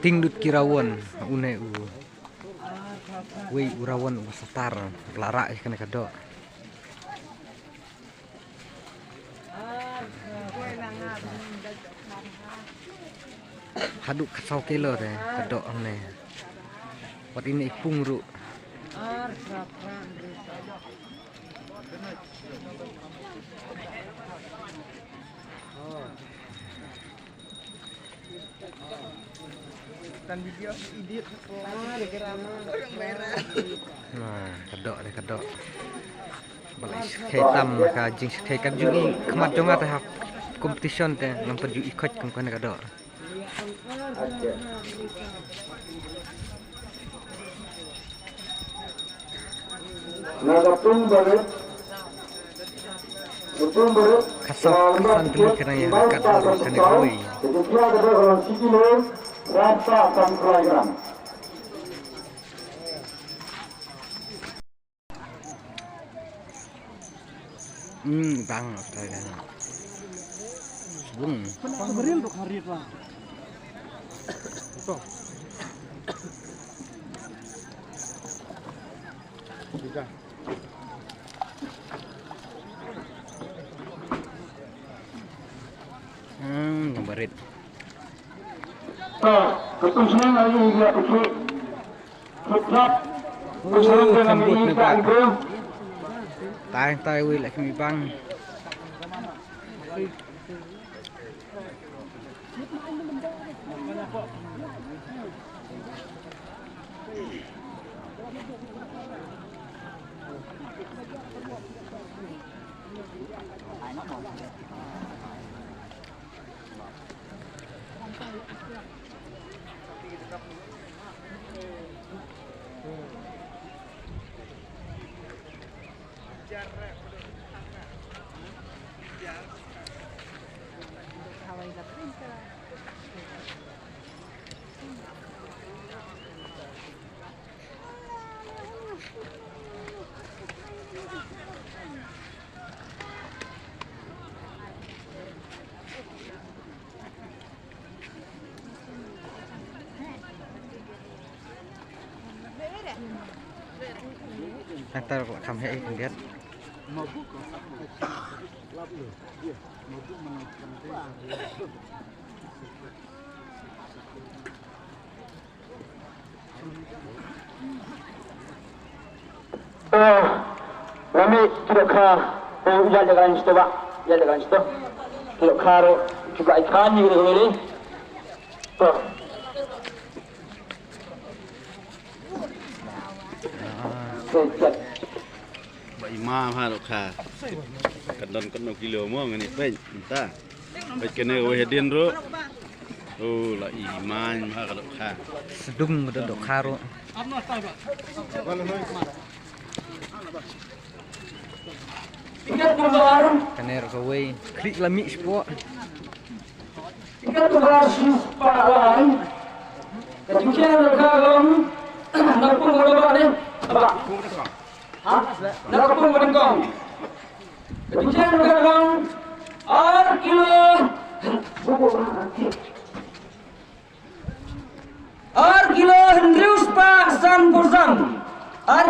Tingdut kirawan une u. Wei urawan u setar larak kena kadok. Haduk kasau kilo teh kadok ne. Wat ini ipung ru. Dan video edit Nah, kadok. Balai hitam ka jing kan juga kemat jonga teh competition teh nampak juga ikut kan kadok. Kasar kesan dulu kena ya dekat baru kena koi. Bang, Australia. Bung. Seberin untuk hari itu lah. Itu. Bisa. Nambarit. Ketum senang lagi dia kecil. Cepat. Kesenang dengan ini tak bro. Tai wei lại kami bang. Ntar kok sampai lihat. Kami tidak kah jalan situ pak, jalan situ. Tidak kah juga ikan ini. Tuh. Bảy ma ha lộc khà cần đòn con một kilo mua người này bên ta bên cái này về điên rồi là iman ha lộc khà Sedung udah dok karo. Kaner kawai klik lami sport. Ikan berasi pakai. Kemudian kalau napung berapa ni? Apa? Napung berengkong. Kemudian kalau kilo. Kilo hendrius pak san pusam.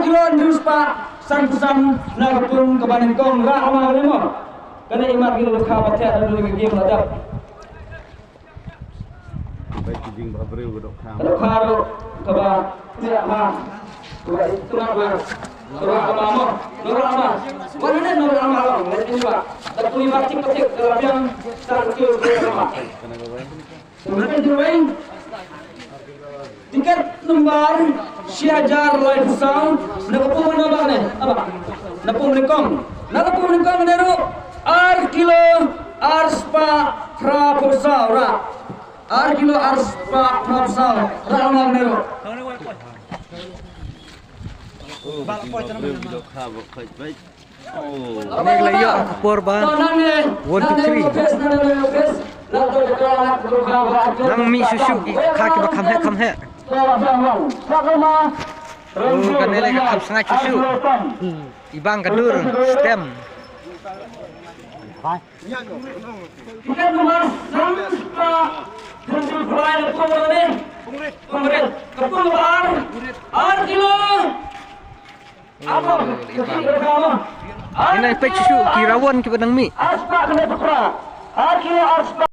Kilo hendrius pak san pusam. Napung kebanengkong ramah lemo. Karena imat kilo khabat ya ada lagi game ladap. Baik kijing berapa dok kham. Dok karo kaba tidak mah. Sudah itu apa? Sudah apa? Nurul amal. Mana nurul amal orang? Ini juga. Tapi mati petik dalam yang terkil apa? Sebenarnya drawing. Tingkat lembar Syajar Live Sound. Napung apa ni? Apa? Napung lengkong. Napung lengkong neru. Kilo arspa praposaura. Kilo arspa praposaura. Ramah neru. Dok kham baik baik. Ini lagi kapur ban. 1 2 3. Nang mi susu kaki bakam he. Kan ini kam sangat susu. Ibang kadur stem. Bukan nomor sampai Tentu berlain Kongres ini Kongres Kepung bar kilo Apa Kesih bersama Ini pek susu kirawan kepada mi. Aspak kena tukar kilo aspak